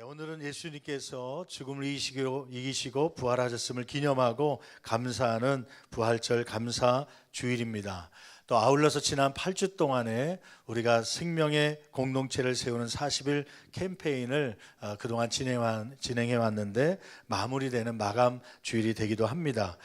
오늘은 예수님께서 죽음을 이기시고 부활하셨음을 기념하고 감사하는 부활절 감사 주일입니다. 또 아울러서 지난 8주 동안에 우리가 생명의 공동체를 세우는 40일 캠페인을 그동안 진행해 왔는데 마무리되는 마감 주일이 되기도 합니다.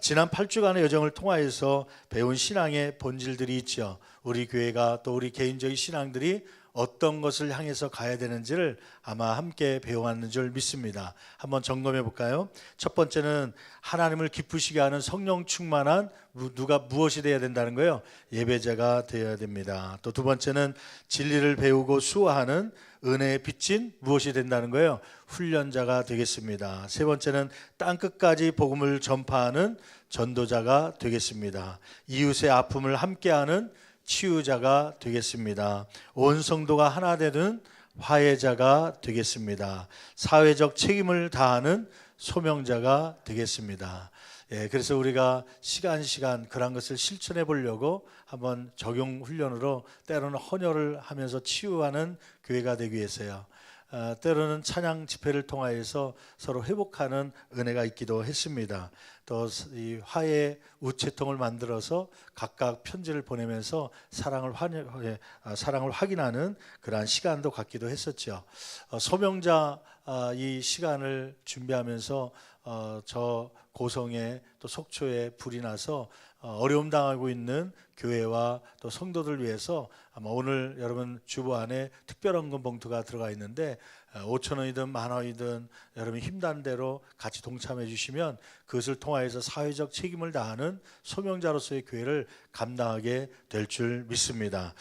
지난 8주간의 여정을 통하여서 배운 신앙의 본질들이 있죠. 우리 교회가 또 우리 개인적인 신앙들이 어떤 것을 향해서 가야 되는지를 아마 함께 배워왔는 줄 믿습니다. 한번 점검해 볼까요? 첫 번째는 하나님을 기쁘시게 하는 성령 충만한 누가 무엇이 되어야 된다는 거예요? 예배자가 되어야 됩니다. 또 두 번째는 진리를 배우고 수호하는 은혜의 빚진 무엇이 된다는 거예요? 훈련자가 되겠습니다. 세 번째는 땅끝까지 복음을 전파하는 전도자가 되겠습니다. 이웃의 아픔을 함께하는 치유자가 되겠습니다. 온 성도가 하나 되는 화해자가 되겠습니다. 사회적 책임을 다하는 소명자가 되겠습니다. 그래서 우리가 시간 그런 것을 실천해 보려고 한번 적용 훈련으로 때로는 헌혈을 하면서 치유하는 교회가 되기 위해서요. 때로는 찬양 집회를 통하여서 서로 회복하는 은혜가 있기도 했습니다. 또 이 화해 우체통을 만들어서 각각 편지를 보내면서 사랑을 확인하는 그러한 시간도 갖기도 했었죠. 소명자 이 시간을 준비하면서 저 고성에 또 속초에 불이 나서 어려움 당하고 있는 교회와 또 성도들 위해서 아마 오늘 여러분 주보 안에 특별헌금 봉투가 들어가 있는데 5,000원이든 10,000원이든 여러분 힘단 대로 같이 동참해 주시면 그것을 통하여서 사회적 책임을 다하는 소명자로서의 교회를 감당하게 될 줄 믿습니다.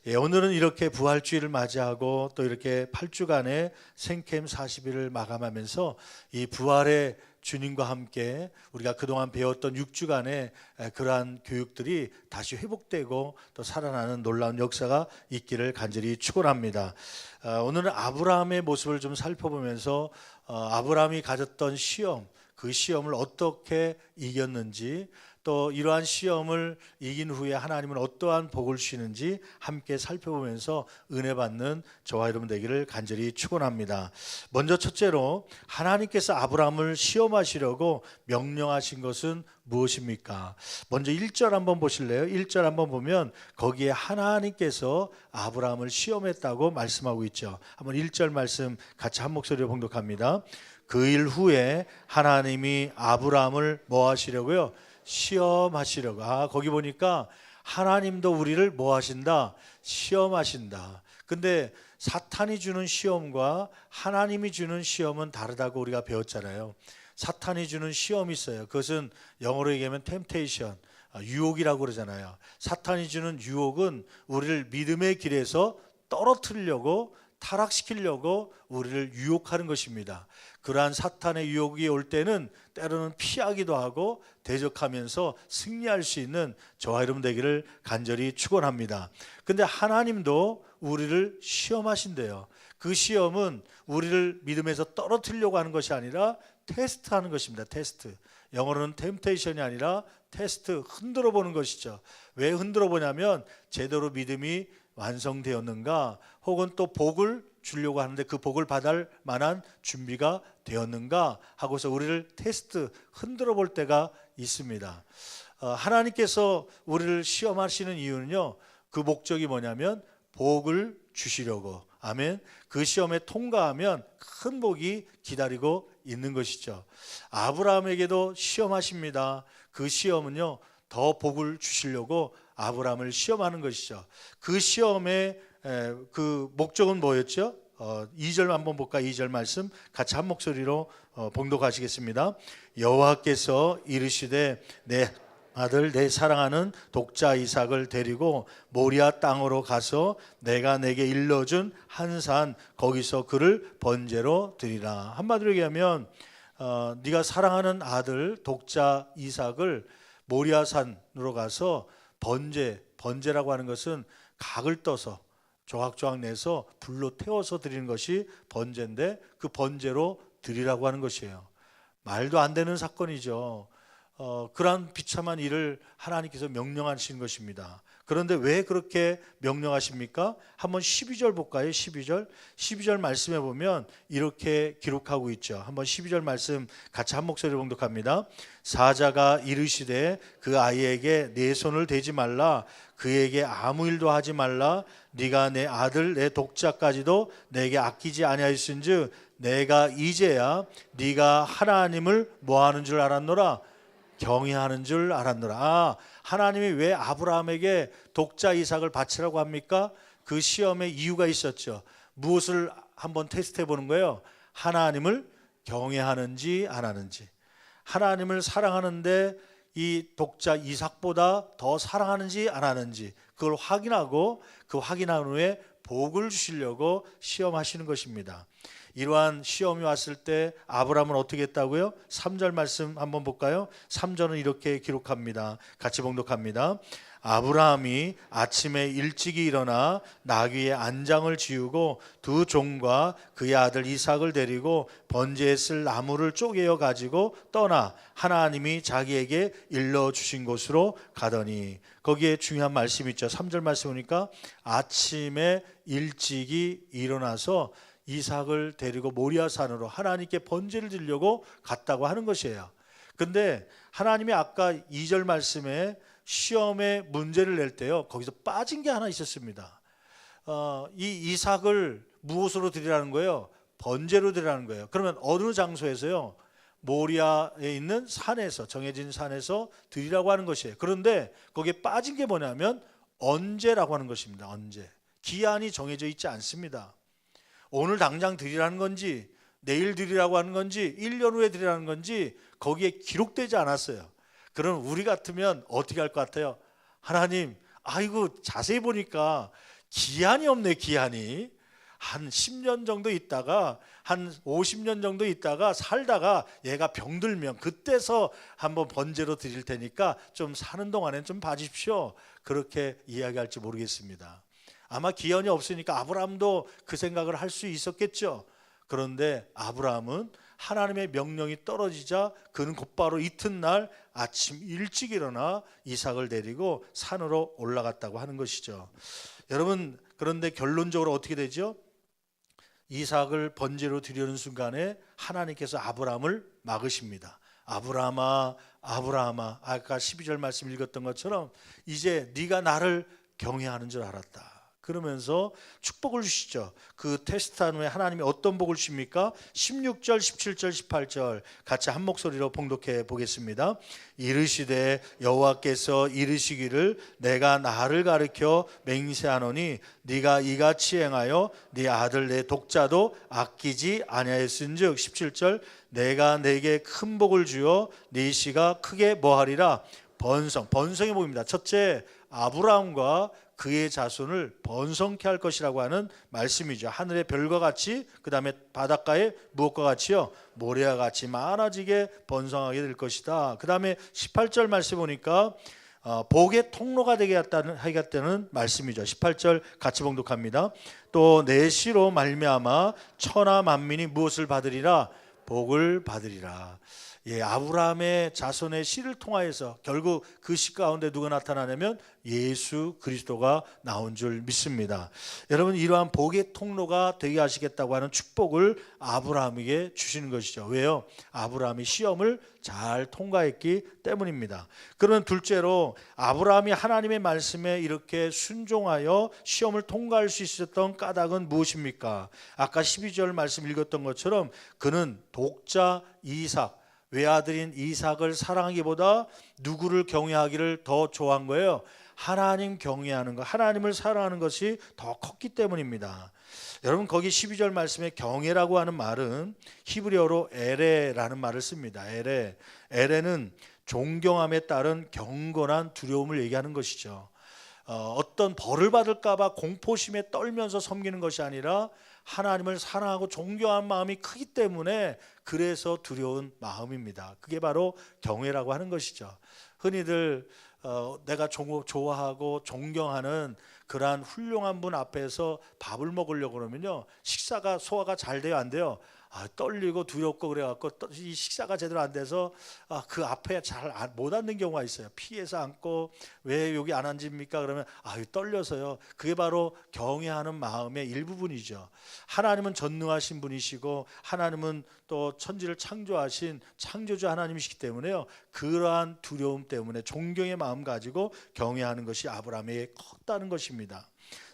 오늘은 이렇게 부활주일을 맞이하고 또 이렇게 8주간의 생캠 40일을 마감하면서 이 부활의 주님과 함께 우리가 그동안 배웠던 6주간의 그러한 교육들이 다시 회복되고 또 살아나는 놀라운 역사가 있기를 간절히 축원합니다. 오늘은 아브라함의 모습을 좀 살펴보면서 아브라함이 가졌던 시험, 그 시험을 어떻게 이겼는지 또 이러한 시험을 이긴 후에 하나님은 어떠한 복을 주시는지 함께 살펴보면서 은혜 받는 저와 여러분 되기를 간절히 축원합니다. 먼저 첫째로 하나님께서 아브라함을 시험하시려고 명령하신 것은 무엇입니까? 먼저 1절 한번 보실래요? 1절 한번 보면 거기에 하나님께서 아브라함을 시험했다고 말씀하고 있죠. 한번 1절 말씀 같이 한 목소리로 봉독합니다. 그 일 후에 하나님이 아브라함을 뭐 하시려고요? 시험하시려고. 거기 보니까 하나님도 우리를 뭐 하신다? 시험하신다. 근데 사탄이 주는 시험과 하나님이 주는 시험은 다르다고 우리가 배웠잖아요. 사탄이 주는 시험이 있어요. 그것은 영어로 얘기하면 temptation, 유혹이라고 그러잖아요. 사탄이 주는 유혹은 우리를 믿음의 길에서 떨어뜨리려고 타락시키려고 우리를 유혹하는 것입니다. 그러한 사탄의 유혹이 올 때는 때로는 피하기도 하고 대적하면서 승리할 수 있는 저와 여러분 되기를 간절히 축원합니다. 근데 하나님도 우리를 시험하신대요. 그 시험은 우리를 믿음에서 떨어뜨리려고 하는 것이 아니라 테스트하는 것입니다. 테스트. 영어로는 템테이션이 아니라 테스트, 흔들어 보는 것이죠. 왜 흔들어 보냐면 제대로 믿음이 완성되었는가, 혹은 또 복을 주려고 하는데 그 복을 받을 만한 준비가 되었는가 하고서 우리를 테스트, 흔들어 볼 때가 있습니다. 하나님께서 우리를 시험하시는 이유는요, 그 목적이 뭐냐면 복을 주시려고. 아멘. 그 시험에 통과하면 큰 복이 기다리고 있는 것이죠. 아브라함에게도 시험하십니다. 그 시험은요, 더 복을 주시려고 아브라함을 시험하는 것이죠. 그 시험의 그 목적은 뭐였죠? 2절 한번 볼까? 2절 말씀 같이 한 목소리로 봉독하시겠습니다. 여호와께서 이르시되 내 아들 내 사랑하는 독자 이삭을 데리고 모리아 땅으로 가서 내가 내게 일러준 한 산 거기서 그를 번제로 드리라. 한마디로 얘기하면 네가 사랑하는 아들 독자 이삭을 모리아 산으로 가서 번제라고 하는 것은 각을 떠서 조각조각 내서 불로 태워서 드리는 것이 번제인데 그 번제로 드리라고 하는 것이에요. 말도 안 되는 사건이죠. 그러한 비참한 일을 하나님께서 명령하신 것입니다. 그런데 왜 그렇게 명령하십니까? 한번 12절 볼까요? 12절 말씀에 보면 이렇게 기록하고 있죠. 한번 12절 말씀 같이 한 목소리로 봉독합니다. 사자가 이르시되 그 아이에게 내 손을 대지 말라, 그에게 아무 일도 하지 말라. 네가 내 아들 내 독자까지도 내게 아끼지 아니하였은즉 내가 이제야 네가 하나님을 뭐하는 줄 알았노라? 경외하는 줄 알았노라. 하나님이 왜 아브라함에게 독자 이삭을 바치라고 합니까? 그 시험에 이유가 있었죠. 무엇을 한번 테스트해 보는 거예요? 하나님을 경외하는지 안 하는지. 하나님을 사랑하는데 이 독자 이삭보다 더 사랑하는지 안 하는지, 그걸 확인하고 그 확인한 후에 복을 주시려고 시험하시는 것입니다. 이러한 시험이 왔을 때 아브라함은 어떻게 했다고요? 3절 말씀 한번 볼까요? 3절은 이렇게 기록합니다. 같이 봉독합니다. 아브라함이 아침에 일찍이 일어나 나귀의 안장을 지우고 두 종과 그의 아들 이삭을 데리고 번제에 쓸 나무를 쪼개어 가지고 떠나 하나님이 자기에게 일러주신 곳으로 가더니, 거기에 중요한 말씀이 있죠. 3절 말씀 보니까 아침에 일찍이 일어나서 이삭을 데리고 모리아산으로 하나님께 번제를 드리려고 갔다고 하는 것이에요. 근데 하나님이 아까 2절 말씀에 시험에 문제를 낼 때요, 거기서 빠진 게 하나 있었습니다. 이 이삭을 무엇으로 드리라는 거예요? 번제로 드리라는 거예요. 그러면 어느 장소에서요? 모리아에 있는 산에서, 정해진 산에서 드리라고 하는 것이에요. 그런데 거기에 빠진 게 뭐냐면 언제라고 하는 것입니다. 언제. 기한이 정해져 있지 않습니다. 오늘 당장 드리라는 건지, 내일 드리라고 하는 건지, 1년 후에 드리라는 건지 거기에 기록되지 않았어요. 그럼 우리 같으면 어떻게 할 것 같아요? 하나님, 아이고 자세히 보니까 기한이 없네. 기한이 한 10년 정도 있다가 한 50년 정도 있다가 살다가 얘가 병들면 그때서 한번 번제로 드릴 테니까 좀 사는 동안엔 좀 봐주십시오. 그렇게 이야기할지 모르겠습니다. 아마 기한이 없으니까 아브라함도 그 생각을 할 수 있었겠죠. 그런데 아브라함은 하나님의 명령이 떨어지자 그는 곧바로 이튿날 아침 일찍 일어나 이삭을 데리고 산으로 올라갔다고 하는 것이죠. 여러분, 그런데 결론적으로 어떻게 되죠? 이삭을 번제로 드리는 순간에 하나님께서 아브라함을 막으십니다. 아브라함아, 아브라함아, 아까 12절 말씀 읽었던 것처럼 이제 네가 나를 경외하는 줄 알았다. 그러면서 축복을 주시죠. 그 테스트한 후에 하나님이 어떤 복을 주십니까? 16절, 17절, 18절 같이 한 목소리로 봉독해 보겠습니다. 이르시되 여호와께서 이르시기를 내가 나를 가리켜 맹세하노니 네가 이같이 행하여 네 아들 내 독자도 아끼지 아니하였은즉 17절 내가 내게 큰 복을 주어 네 씨가 크게 뭐하리라? 번성해 보입니다. 첫째, 아브라함과 그의 자손을 번성케 할 것이라고 하는 말씀이죠. 하늘의 별과 같이, 그 다음에 바닷가의 무엇과 같이요? 모래와 같이 많아지게 번성하게 될 것이다. 그 다음에 18절 말씀 보니까 복의 통로가 되게 하겠다는 말씀이죠. 18절 같이 봉독합니다. 또 내 씨로 말미암아 천하 만민이 무엇을 받으리라? 복을 받으리라. 예, 아브라함의 자손의 씨를 통하여서 결국 그 씨 가운데 누가 나타나냐면 예수 그리스도가 나온 줄 믿습니다. 여러분, 이러한 복의 통로가 되게 하시겠다고 하는 축복을 아브라함에게 주시는 것이죠. 왜요? 아브라함이 시험을 잘 통과했기 때문입니다. 그러면 둘째로 아브라함이 하나님의 말씀에 이렇게 순종하여 시험을 통과할 수 있었던 까닭은 무엇입니까? 아까 12절 말씀 읽었던 것처럼 그는 독자 이삭, 외아들인 이삭을 사랑하기보다 누구를 경외하기를 더 좋아한 거예요? 하나님 경외하는 것, 하나님을 사랑하는 것이 더 컸기 때문입니다. 여러분, 거기 12절 말씀에 경외라고 하는 말은 히브리어로 에레라는 말을 씁니다. 에레는 존경함에 따른 경건한 두려움을 얘기하는 것이죠. 어떤 벌을 받을까 봐 공포심에 떨면서 섬기는 것이 아니라 하나님을 사랑하고 존경한 마음이 크기 때문에 그래서 두려운 마음입니다. 그게 바로 경외라고 하는 것이죠. 흔히들 내가 좋아하고 존경하는 그러한 훌륭한 분 앞에서 밥을 먹으려고 그러면요, 식사가 소화가 잘 돼요, 안 돼요? 떨리고 두렵고 그래갖고 이 식사가 제대로 안 돼서 그 앞에 잘 못 앉는 경우가 있어요. 피해서 앉고 왜 여기 안 앉습니까? 그러면 떨려서요. 그게 바로 경외하는 마음의 일부분이죠. 하나님은 전능하신 분이시고 하나님은 또 천지를 창조하신 창조주 하나님이시기 때문에요. 그러한 두려움 때문에 존경의 마음 가지고 경외하는 것이 아브라함에게 컸다는 것입니다.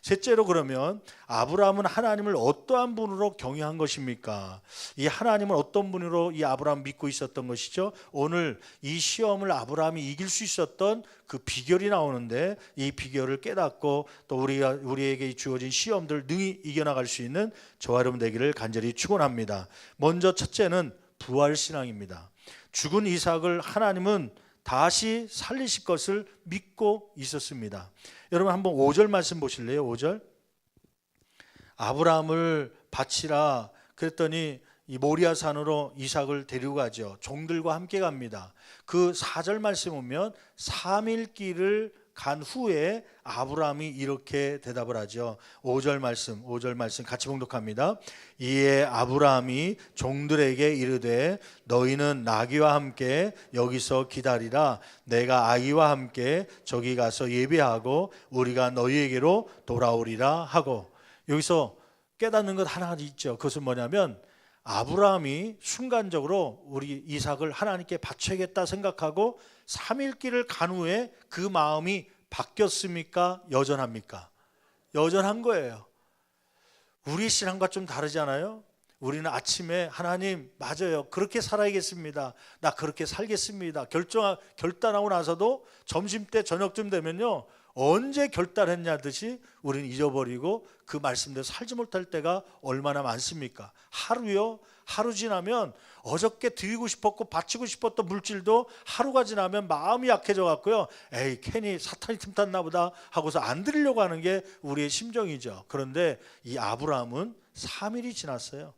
셋째로, 그러면 아브라함은 하나님을 어떠한 분으로 경외한 것입니까? 이 하나님은 어떤 분으로 이 아브라함 믿고 있었던 것이죠? 오늘 이 시험을 아브라함이 이길 수 있었던 그 비결이 나오는데, 이 비결을 깨닫고 또 우리에게 주어진 시험들 능히 이겨나갈 수 있는 저와 여러분 되기를 간절히 축원합니다. 먼저 첫째는 부활신앙입니다. 죽은 이삭을 하나님은 다시 살리실 것을 믿고 있었습니다. 여러분 한번 5절 말씀 보실래요? 5절. 아브라함을 바치라 그랬더니 이 모리아산으로 이삭을 데리고 가죠. 종들과 함께 갑니다. 그 4절 말씀 보면 3일 길을 간 후에 아브라함이 이렇게 대답을 하죠. 5절 말씀 같이 봉독합니다. 이에 아브라함이 종들에게 이르되 너희는 나귀와 함께 여기서 기다리라. 내가 아이와 함께 저기 가서 예배하고 우리가 너희에게로 돌아오리라 하고. 여기서 깨닫는 것 하나 있죠. 그것은 뭐냐면 아브라함이 순간적으로 우리 이삭을 하나님께 바쳐야겠다 생각하고 3일 길을 간 후에 그 마음이 바뀌었습니까? 여전합니까? 여전한 거예요. 우리 신앙과 좀 다르잖아요. 우리는 아침에 하나님 맞아요, 그렇게 살아야겠습니다, 나 그렇게 살겠습니다 결단하고 나서도 점심때 저녁쯤 되면요, 언제 결단했냐 듯이 우리는 잊어버리고 그 말씀대로 살지 못할 때가 얼마나 많습니까? 하루요? 하루 지나면 어저께 드리고 싶었고 바치고 싶었던 물질도 하루가 지나면 마음이 약해져 갖고요, 에이 괜히 사탄이 틈탔나 보다 하고서 안 드리려고 하는 게 우리의 심정이죠. 그런데 이 아브라함은 3일이 지났어요.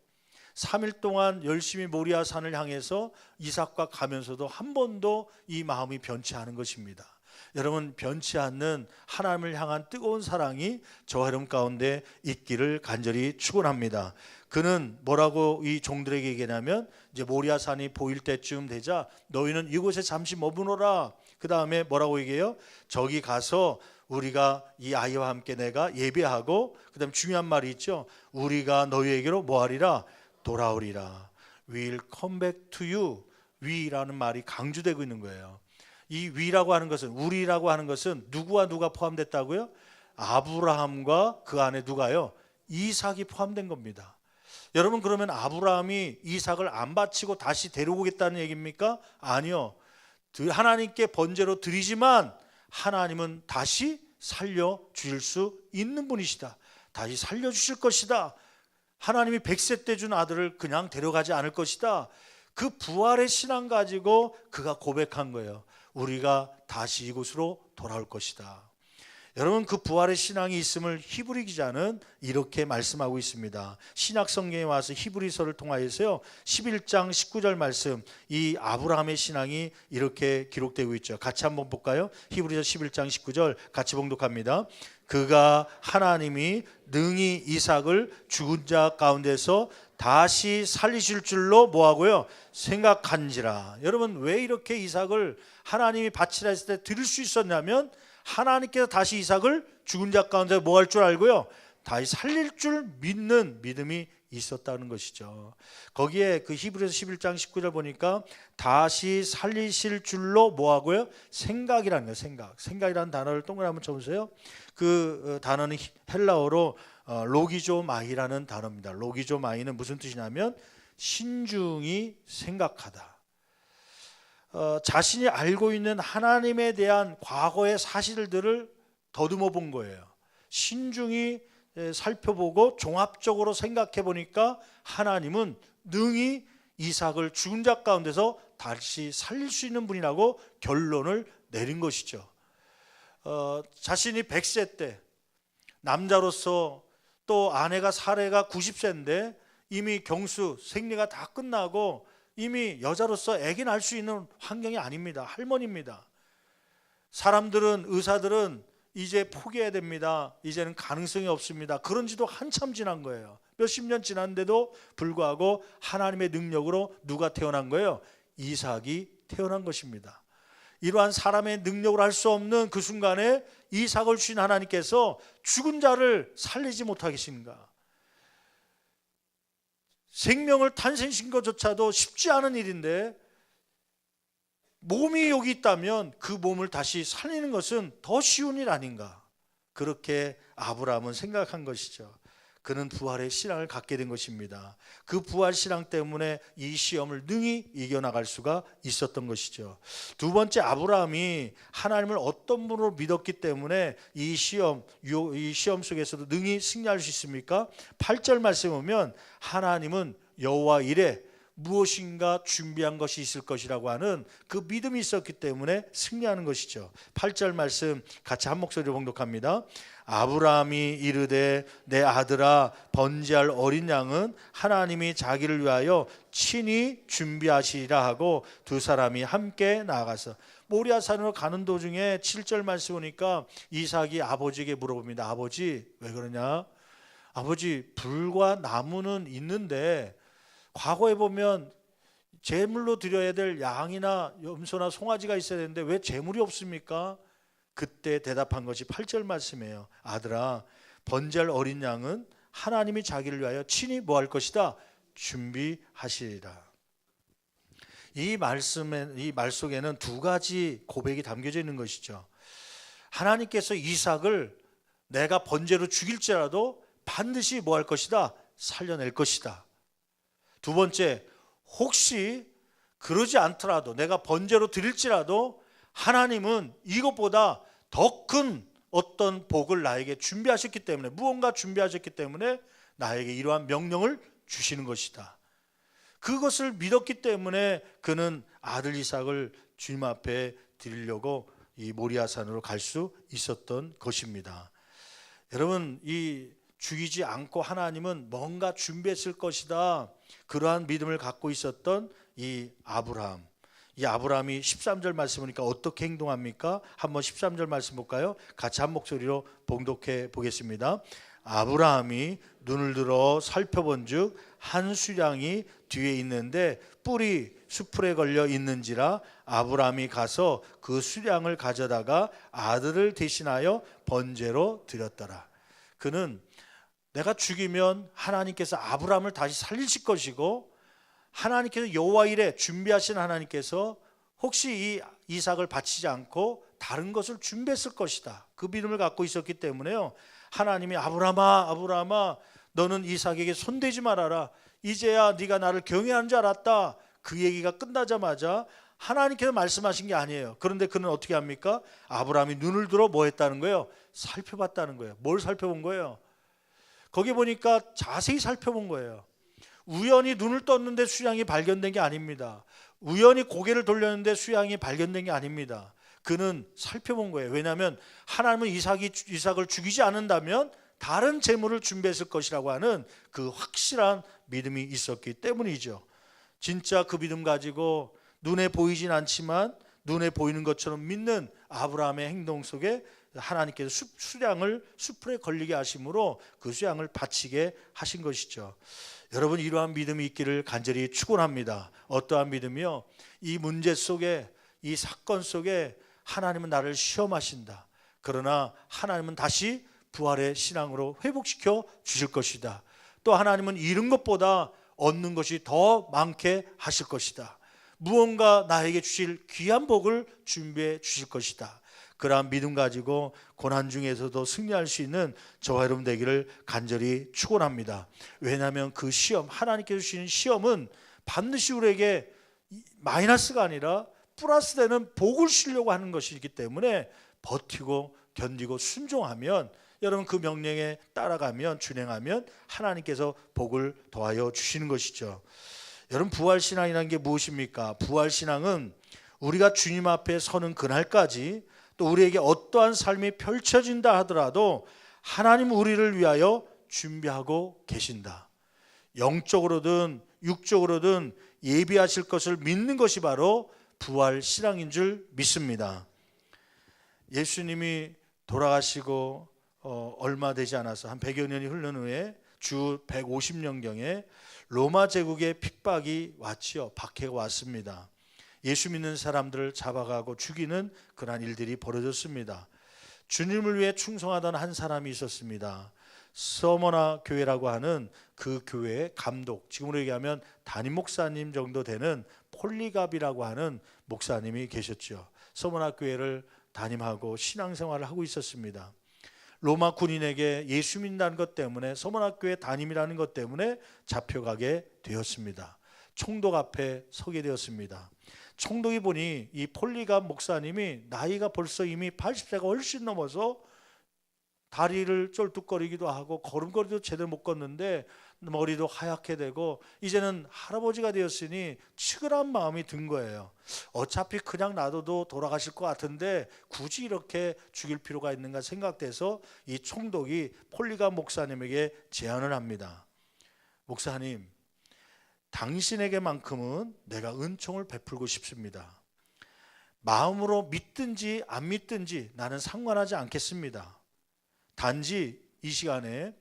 3일 동안 열심히 모리아 산을 향해서 이삭과 가면서도 한 번도 이 마음이 변치 않은 것입니다. 여러분, 변치 않는 하나님을 향한 뜨거운 사랑이 저와 여러분 가운데 있기를 간절히 축원합니다. 그는 뭐라고 이 종들에게 얘기하냐면, 이제 모리아 산이 보일 때쯤 되자 너희는 이곳에 잠시 머무너라. 그 다음에 뭐라고 얘기해요? 저기 가서 우리가 이 아이와 함께 내가 예배하고, 그 다음 중요한 말이 있죠. 우리가 너희에게로 뭐하리라? 돌아오리라. We'll come back to you. we라는 말이 강조되고 있는 거예요. 이 we라고 하는 것은, 우리라고 하는 것은 누구와 누가 포함됐다고요? 아브라함과 그 안에 누가요? 이삭이 포함된 겁니다. 여러분, 그러면 아브라함이 이삭을 안 바치고 다시 데려오겠다는 얘기입니까? 아니요. 하나님께 번제로 드리지만 하나님은 다시 살려주실 수 있는 분이시다. 다시 살려주실 것이다. 하나님이 100세 때 준 아들을 그냥 데려가지 않을 것이다. 그 부활의 신앙 가지고 그가 고백한 거예요. 우리가 다시 이곳으로 돌아올 것이다. 여러분, 그 부활의 신앙이 있음을 히브리 기자는 이렇게 말씀하고 있습니다. 신약 성경에 와서 히브리서를 통하여서요, 11장 19절 말씀, 이 아브라함의 신앙이 이렇게 기록되고 있죠. 같이 한번 볼까요? 히브리서 11장 19절 같이 봉독합니다. 그가 하나님이 능히 이삭을 죽은 자 가운데서 다시 살리실 줄로 뭐하고요? 생각한지라. 여러분, 왜 이렇게 이삭을 하나님이 바치라 했을 때 드릴 수 있었냐면, 하나님께서 다시 이삭을 죽은 자 가운데 뭐 할 줄 알고요? 다시 살릴 줄 믿는 믿음이 있었다는 것이죠. 거기에 그 히브리서 11장 19절 보니까 다시 살리실 줄로 뭐 하고요? 생각이라는 거예요. 생각이라는 단어를 동그랗게 한번 쳐보세요. 그 단어는 헬라어로 로기조마이라는 단어입니다. 로기조마이는 무슨 뜻이냐면 신중히 생각하다. 자신이 알고 있는 하나님에 대한 과거의 사실들을 더듬어 본 거예요. 신중히 살펴보고 종합적으로 생각해 보니까 하나님은 능히 이삭을 죽은 자 가운데서 다시 살릴 수 있는 분이라고 결론을 내린 것이죠. 자신이 100세 때 남자로서, 또 아내가 사례가 90세인데 이미 경수 생리가 다 끝나고 이미 여자로서 아기 낳을 수 있는 환경이 아닙니다. 할머니입니다. 사람들은, 의사들은 이제 포기해야 됩니다. 이제는 가능성이 없습니다. 그런 지도 한참 지난 거예요. 몇십 년 지났는데도 불구하고 하나님의 능력으로 누가 태어난 거예요? 이삭이 태어난 것입니다. 이러한 사람의 능력으로 할 수 없는 그 순간에 이삭을 주신 하나님께서 죽은 자를 살리지 못하겠습니까? 생명을 탄생시킨 것조차도 쉽지 않은 일인데 몸이 여기 있다면 그 몸을 다시 살리는 것은 더 쉬운 일 아닌가? 그렇게 아브라함은 생각한 것이죠. 그는 부활의 신앙을 갖게 된 것입니다. 그 부활 신앙 때문에 이 시험을 능히 이겨나갈 수가 있었던 것이죠. 두 번째, 아브라함이 하나님을 어떤 분으로 믿었기 때문에 이 시험 속에서도 능히 승리할 수 있습니까? 8절 말씀 보면 하나님은 여호와 이레 무엇인가 준비한 것이 있을 것이라고 하는 그 믿음이 있었기 때문에 승리하는 것이죠. 8절 말씀 같이 한 목소리로 봉독합니다. 아브라함이 이르되 내 아들아 번제할 어린 양은 하나님이 자기를 위하여 친히 준비하시리라 하고 두 사람이 함께 나아가서 모리아산으로 가는 도중에 7절 말씀 보니까 이삭이 아버지에게 물어봅니다. 아버지 왜 그러냐? 아버지 불과 나무는 있는데 과거에 보면 제물로 드려야 될 양이나 염소나 송아지가 있어야 되는데 왜 제물이 없습니까? 그때 대답한 것이 8절 말씀이에요. 아들아 번제할 어린 양은 하나님이 자기를 위하여 친히 뭐 할 것이다? 준비하시리라. 이 말 속에는 두 가지 고백이 담겨져 있는 것이죠. 하나님께서 이삭을 내가 번제로 죽일지라도 반드시 뭐 할 것이다? 살려낼 것이다. 두 번째, 혹시 그러지 않더라도 내가 번제로 드릴지라도 하나님은 이것보다 더 큰 어떤 복을 나에게 준비하셨기 때문에 무언가 준비하셨기 때문에 나에게 이러한 명령을 주시는 것이다. 그것을 믿었기 때문에 그는 아들 이삭을 주님 앞에 드리려고 이 모리아산으로 갈 수 있었던 것입니다. 여러분 이 죽이지 않고 하나님은 뭔가 준비했을 것이다. 그러한 믿음을 갖고 있었던 이 아브라함. 이 아브라함이 13절 말씀 보니까 어떻게 행동합니까? 한번 13절 말씀 볼까요? 같이 한 목소리로 봉독해 보겠습니다. 아브라함이 눈을 들어 살펴본즉 한 수량이 뒤에 있는데 뿔이 수풀에 걸려 있는지라 아브라함이 가서 그 수량을 가져다가 아들을 대신하여 번제로 드렸더라. 그는 내가 죽이면 하나님께서 아브라함을 다시 살리실 것이고 하나님께서 여호와 이레 준비하신 하나님께서 혹시 이 이삭을 바치지 않고 다른 것을 준비했을 것이다. 그 믿음을 갖고 있었기 때문에요. 하나님이 아브라함아 너는 이삭에게 손대지 말아라. 이제야 네가 나를 경외하는 줄 알았다. 그 얘기가 끝나자마자 하나님께서 말씀하신 게 아니에요. 그런데 그는 어떻게 합니까? 아브라함이 눈을 들어 뭐 했다는 거예요? 살펴봤다는 거예요. 뭘 살펴본 거예요? 거기 보니까 자세히 살펴본 거예요. 우연히 눈을 떴는데 수양이 발견된 게 아닙니다. 우연히 고개를 돌렸는데 수양이 발견된 게 아닙니다. 그는 살펴본 거예요. 왜냐하면 하나님은 이삭을 죽이지 않는다면 다른 재물을 준비했을 것이라고 하는 그 확실한 믿음이 있었기 때문이죠. 진짜 그 믿음 가지고 눈에 보이진 않지만 눈에 보이는 것처럼 믿는 아브라함의 행동 속에 하나님께서 수량을 수풀에 걸리게 하심으로 그 수양을 바치게 하신 것이죠. 여러분 이러한 믿음이 있기를 간절히 축원합니다. 어떠한 믿음이요? 이 문제 속에 이 사건 속에 하나님은 나를 시험하신다. 그러나 하나님은 다시 부활의 신앙으로 회복시켜 주실 것이다. 또 하나님은 잃은 것보다 얻는 것이 더 많게 하실 것이다. 무언가 나에게 주실 귀한 복을 준비해 주실 것이다. 그러한 믿음 가지고 고난 중에서도 승리할 수 있는 저와 여러분 되기를 간절히 축원합니다. 왜냐하면 그 시험, 하나님께서 주시는 시험은 반드시 우리에게 마이너스가 아니라 플러스 되는 복을 주시려고 하는 것이기 때문에 버티고 견디고 순종하면 여러분 그 명령에 따라가면 준행하면 하나님께서 복을 더하여 주시는 것이죠. 여러분 부활신앙이라는 게 무엇입니까? 부활신앙은 우리가 주님 앞에 서는 그날까지 또 우리에게 어떠한 삶이 펼쳐진다 하더라도 하나님 우리를 위하여 준비하고 계신다. 영적으로든 육적으로든 예비하실 것을 믿는 것이 바로 부활 신앙인 줄 믿습니다. 예수님이 돌아가시고 얼마 되지 않아서 한 100여 년이 흐른 후에 주 150년경에 로마 제국의 핍박이 왔지요. 박해가 왔습니다. 예수 믿는 사람들을 잡아가고 죽이는 그러한 일들이 벌어졌습니다. 주님을 위해 충성하던 한 사람이 있었습니다. 서머나 교회라고 하는 그 교회의 감독, 지금으로 얘기하면 담임 목사님 정도 되는 폴리갑이라고 하는 목사님이 계셨죠. 서머나 교회를 담임하고 신앙생활을 하고 있었습니다. 로마 군인에게 예수 믿는다는 것 때문에, 서머나 교회 담임이라는 것 때문에 잡혀가게 되었습니다. 총독 앞에 서게 되었습니다. 총독이 보니 이 폴리갑 목사님이 나이가 벌써 이미 80세가 훨씬 넘어서 다리를 쩔뚝거리기도 하고 걸음걸이도 제대로 못 걷는데 머리도 하얗게 되고 이제는 할아버지가 되었으니 측은한 마음이 든 거예요. 어차피 그냥 놔둬도 돌아가실 것 같은데 굳이 이렇게 죽일 필요가 있는가 생각돼서 이 총독이 폴리갑 목사님에게 제안을 합니다. 목사님, 당신에게만큼은 내가 은총을 베풀고 싶습니다. 마음으로 믿든지 안 믿든지 나는 상관하지 않겠습니다. 단지 이 시간에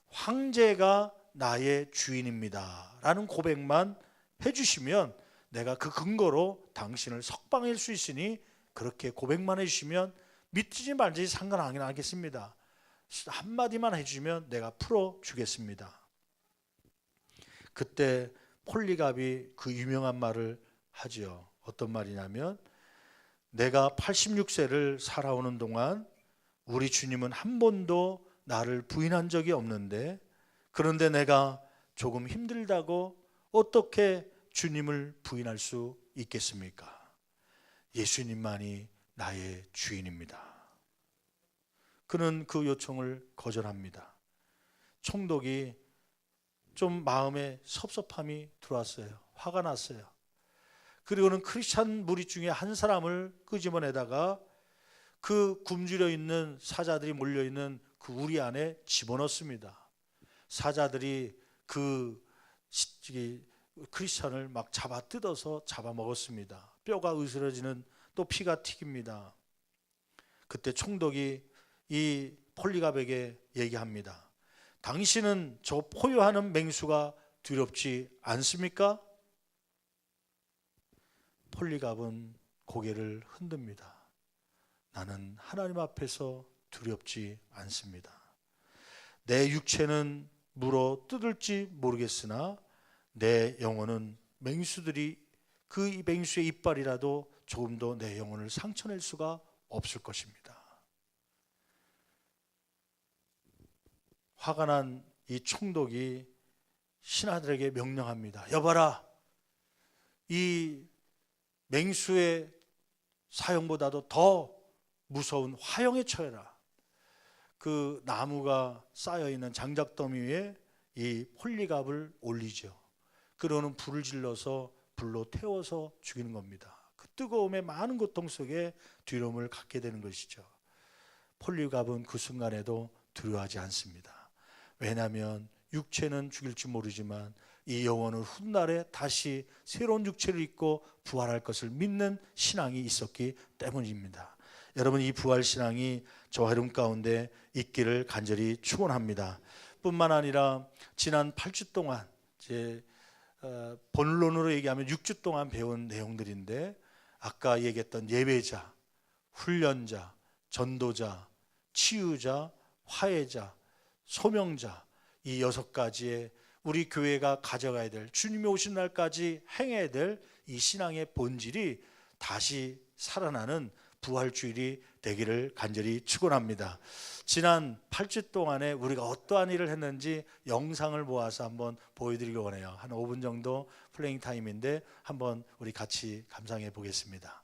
황제가 나의 주인입니다 라는 고백만 해주시면 내가 그 근거로 당신을 석방할 수 있으니 그렇게 고백만 해주시면 믿든지 말든지 상관 안 하겠습니다. 한마디만 해주시면 내가 풀어주겠습니다. 그때 폴리갑이 그 유명한 말을 하지요. 어떤 말이냐면, 내가 86세를 살아오는 동안 우리 주님은 한 번도 나를 부인한 적이 없는데, 그런데 내가 조금 힘들다고 어떻게 주님을 부인할 수 있겠습니까? 예수님만이 나의 주인입니다. 그는 그 요청을 거절합니다. 총독이 좀 마음에 섭섭함이 들어왔어요. 화가 났어요. 그리고는 크리스찬 무리 중에 한 사람을 끄집어내다가 그 굶주려 있는 사자들이 몰려있는 그 우리 안에 집어넣습니다. 사자들이 그 크리스찬을 막 잡아 뜯어서 잡아먹었습니다. 뼈가 으스러지는, 또 피가 튀깁니다. 그때 총독이 이 폴리갑에게 얘기합니다. 당신은 저 포효하는 맹수가 두렵지 않습니까? 폴리갑은 고개를 흔듭니다. 나는 하나님 앞에서 두렵지 않습니다. 내 육체는 물어 뜯을지 모르겠으나 내 영혼은 맹수들이 그 맹수의 이빨이라도 조금도 내 영혼을 상처낼 수가 없을 것입니다. 화가 난 이 총독이 신하들에게 명령합니다. 여봐라, 이 맹수의 사형보다도 더 무서운 화형에 처해라. 그 나무가 쌓여있는 장작더미 위에 이 폴리갑을 올리죠. 그러는 불을 질러서 불로 태워서 죽이는 겁니다. 그 뜨거움에 많은 고통 속에 두려움을 갖게 되는 것이죠. 폴리갑은 그 순간에도 두려워하지 않습니다. 왜냐하면 육체는 죽일지 모르지만 이 영혼은 훗날에 다시 새로운 육체를 입고 부활할 것을 믿는 신앙이 있었기 때문입니다. 여러분, 이 부활 신앙이 저와 여러분 가운데 있기를 간절히 축원합니다. 뿐만 아니라 지난 8주 동안 본론으로 얘기하면 6주 동안 배운 내용들인데, 아까 얘기했던 예배자, 훈련자, 전도자, 치유자, 화해자, 소명자, 이 6가지의 우리 교회가 가져가야 될, 주님이 오신 날까지 행해야 될 이 신앙의 본질이 다시 살아나는 부활주일이 되기를 간절히 축원합니다. 지난 8주 동안에 우리가 어떠한 일을 했는지 영상을 모아서 한번 보여드리려고 원해요. 한 5분 정도 플레잉 타임인데 한번 우리 같이 감상해 보겠습니다.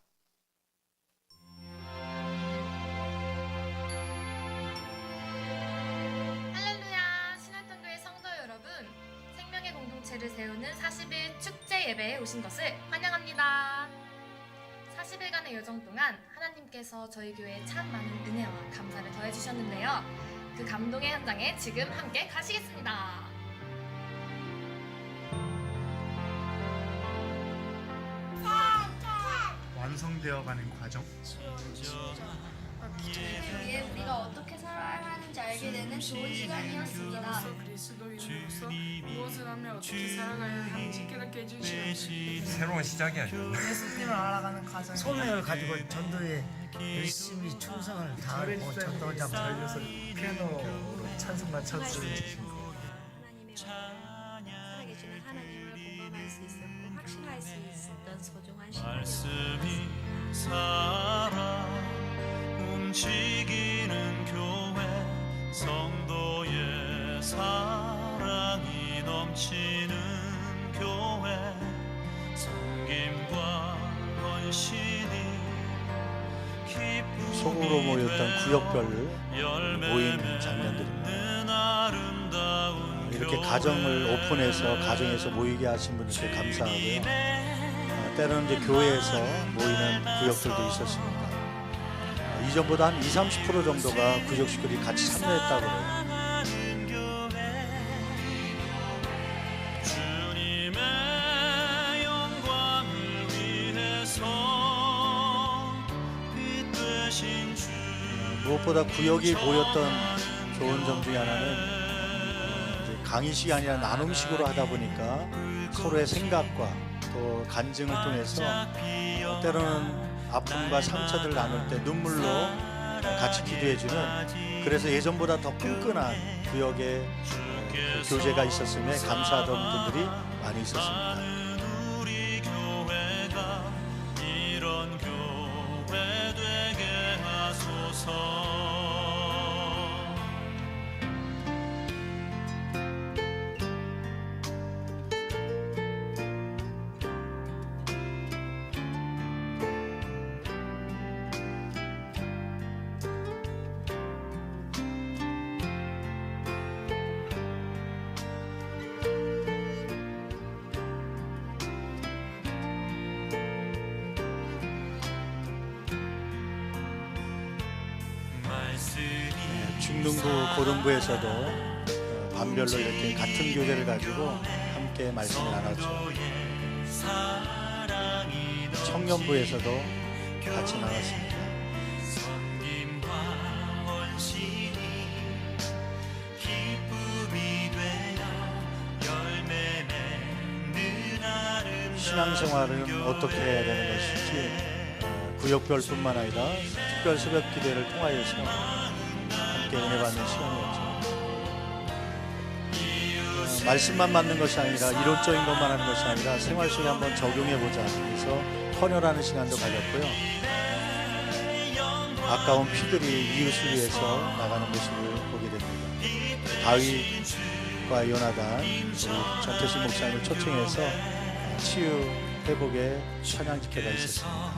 할렐루야! 신할동교회 성도 여러분, 생명의 공동체를 세우는 40일 축제 예배에 오신 것을 환영합니다. 40일간의 여정 동안 하나님께서 저희 교회에 참 많은 은혜와 감사를 더해주셨는데요. 그 감동의 현장에 지금 함께 가시겠습니다. 완성되어가는 과정. 주님을 위해 우리가 어떻게 살아야 하는지 알게 되는 좋은 시간이었습니다. 그리스도인으로서 무엇을 하며 어떻게 살아가야 하는지 깨닫게 해주시옵소서. 새로운 시작이 아니야. 예수님을 알아가는 과정 소명을 가지고 전도에 열심히 충성을 다하고 전도 잡고 피아노로 찬송가 쳤어요. 하나님의 살아계시는 하나님을 공감할 수 있었고 확신할 수 있었던 소중한 시간이었습니다. 말씀이 살아 움직이는 교회 성도의 사랑이 넘치는 교회 섬김과 헌신이 기쁨이 속으로 모였던 구역별 모임 열매맺는 장면들입니다. 아름다운 이렇게 교회. 가정을 오픈해서 가정에서 모이게 하신 분들께 감사하고요. 때로는 이제 교회에서 모이는 구역들도 있었습니다. 이전보다 한 20-30% 정도가 구역 식구들이 같이 참여했다고 그래요. 주님의 영광을 위해서 빛 되신 주 무엇보다 구역이 모였던 좋은 점 중에 하나는 이제 강의식이 아니라 나눔식으로 하다 보니까 서로의 생각과 또 간증을 통해서 때로는 아픔과 상처들을 나눌 때 눈물로 같이 기도해주는, 그래서 예전보다 더 끈끈한 구역의 그 교제가 있었음에 감사하던 분들이 많이 있었습니다. 우리 교회가 이런 교회 되게 하소서. 중등부, 고등부에서도 반별로 이렇게 같은 교재를 가지고 함께 말씀을 나눴죠. 청년부에서도 같이 나눴습니다. 신앙생활은 어떻게 해야 되는 것인지 구역별뿐만 아니라 특별 새벽 기도회를 통하여서 함께 은혜 받는 시간이었죠. 말씀만 맞는 것이 아니라 이론적인 것만 하는 것이 아니라 생활 속에 한번 적용해보자 해서 헌혈하는 시간도 가졌고요. 아까운 피들이 이웃을 위해서 나가는 모습을 보게 됩니다. 다윗과 요나단, 우리 전태식 목사님을 초청해서 치유 회복의 찬양 집회가 있었습니다.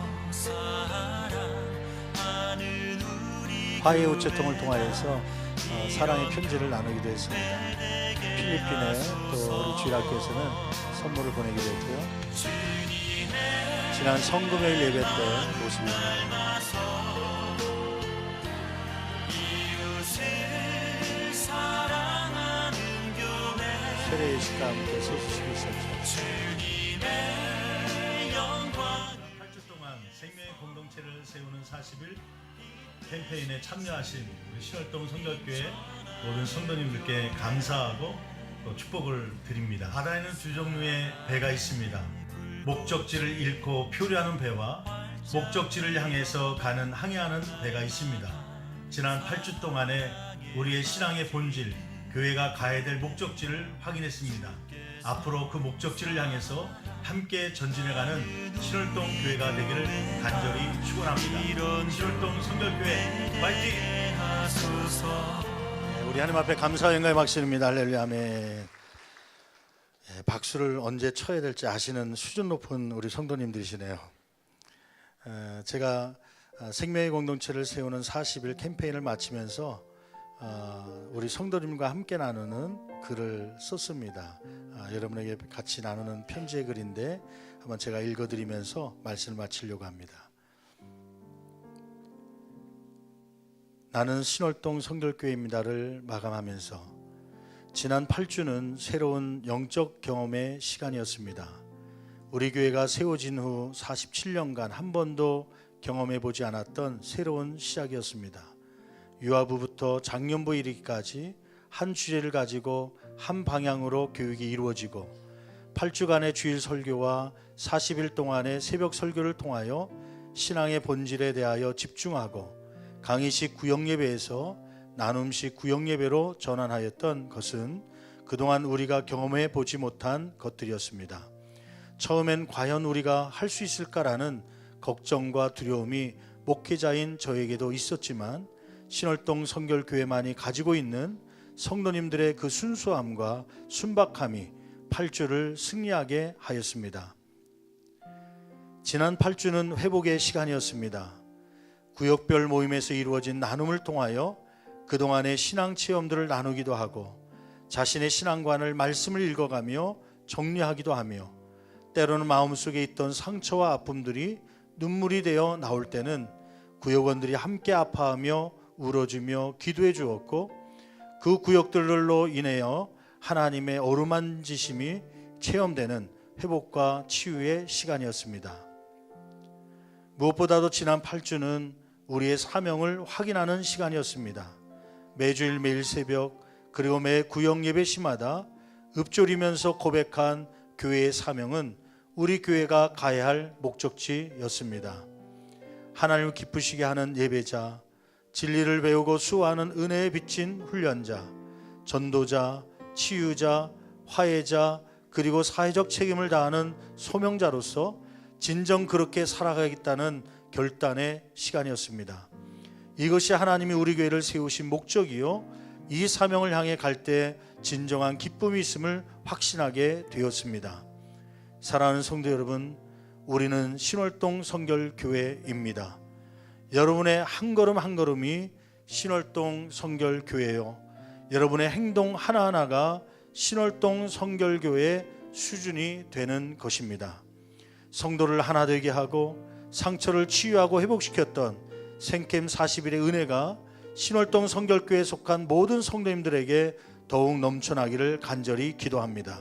화해 우체통을 통하여서 사랑의 편지를 나누기도 했습니다. 필리핀에 또 우리 주일학교에서는 선물을 보내기도 했고요. 지난 성금요일 예배 때 모습입니다. 세례 예식과 함께 세수식이 있었죠. 8주 동안 생명의 공동체를 세우는 40일 캠페인에 참여하신 우리 신월동 성결교회 모든 성도님들께 감사하고 또 축복을 드립니다. 바다에는 두 종류의 배가 있습니다. 목적지를 잃고 표류하는 배와 목적지를 향해서 가는 항해하는 배가 있습니다. 지난 8주 동안에 우리의 신앙의 본질, 교회가 가야 될 목적지를 확인했습니다. 앞으로 그 목적지를 향해서 함께 전진해가는 신월동 교회가 되기를 간절히 축원합니다. 신월동 성결교회 파이팅! 우리 하나님 앞에 감사와 영광의 박수입니다. 할렐루야, 아멘. 박수를 언제 쳐야 될지 아시는 수준 높은 우리 성도님들이시네요. 제가 생명의 공동체를 세우는 40일 캠페인을 마치면서 우리 성도님과 함께 나누는 글을 썼습니다. 여러분에게 같이 나누는 편지의 글인데 한번 제가 읽어드리면서 말씀을 마치려고 합니다. 나는 신월동 성결교회입니다를 마감하면서 지난 8주는 새로운 영적 경험의 시간이었습니다. 우리 교회가 세워진 후 47년간 한 번도 경험해 보지 않았던 새로운 시작이었습니다. 유아부부터 장년부에 이르기까지 한 주제를 가지고 한 방향으로 교육이 이루어지고 8주간의 주일 설교와 40일 동안의 새벽 설교를 통하여 신앙의 본질에 대하여 집중하고 강의식 구역예배에서 나눔식 구역예배로 전환하였던 것은 그동안 우리가 경험해 보지 못한 것들이었습니다. 처음엔 과연 우리가 할 수 있을까라는 걱정과 두려움이 목회자인 저에게도 있었지만 신월동 성결교회만이 가지고 있는 성도님들의 그 순수함과 순박함이 8주를 승리하게 하였습니다. 지난 8주는 회복의 시간이었습니다. 구역별 모임에서 이루어진 나눔을 통하여 그동안의 신앙 체험들을 나누기도 하고 자신의 신앙관을 말씀을 읽어가며 정리하기도 하며 때로는 마음속에 있던 상처와 아픔들이 눈물이 되어 나올 때는 구역원들이 함께 아파하며 울어주며 기도해 주었고 그 구역들로 인하여 하나님의 어루만지심이 체험되는 회복과 치유의 시간이었습니다. 무엇보다도 지난 8주는 우리의 사명을 확인하는 시간이었습니다. 매주일 매일 새벽 그리고 매 구역 예배 시마다 읊조리면서 고백한 교회의 사명은 우리 교회가 가야 할 목적지였습니다. 하나님을 기쁘시게 하는 예배자, 진리를 배우고 수호하는 은혜에 비친 훈련자, 전도자, 치유자, 화해자, 그리고 사회적 책임을 다하는 소명자로서 진정 그렇게 살아가겠다는 결단의 시간이었습니다. 이것이 하나님이 우리 교회를 세우신 목적이요, 이 사명을 향해 갈 때 진정한 기쁨이 있음을 확신하게 되었습니다. 사랑하는 성도 여러분, 우리는 신월동 성결교회입니다. 여러분의 한 걸음 한 걸음이 신월동 성결교회요, 여러분의 행동 하나하나가 신월동 성결교회의 수준이 되는 것입니다. 성도를 하나 되게 하고 상처를 치유하고 회복시켰던 생캠 40일의 은혜가 신월동 성결교회에 속한 모든 성도님들에게 더욱 넘쳐나기를 간절히 기도합니다.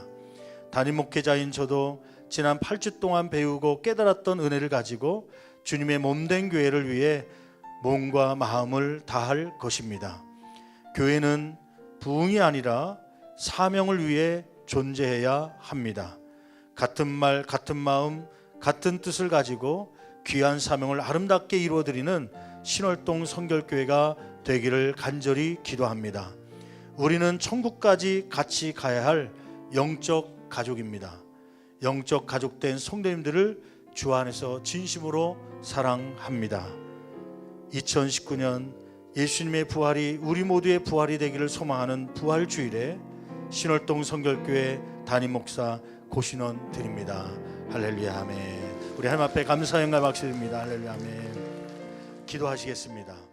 담임 목회자인 저도 지난 8주 동안 배우고 깨달았던 은혜를 가지고 주님의 몸된 교회를 위해 몸과 마음을 다할 것입니다. 교회는 부흥이 아니라 사명을 위해 존재해야 합니다. 같은 말, 같은 마음, 같은 뜻을 가지고 귀한 사명을 아름답게 이루어드리는 신월동 성결교회가 되기를 간절히 기도합니다. 우리는 천국까지 같이 가야 할 영적 가족입니다. 영적 가족된 성도님들을 주 안에서 진심으로 사랑합니다. 2019년 예수님의 부활이 우리 모두의 부활이 되기를 소망하는 부활주일에 신월동 성결교회 담임 목사 고신원 드립니다. 할렐루야 아멘. 우리 하나님 앞에 감사 영광 박수 드립니다. 할렐루야 아멘. 기도하시겠습니다.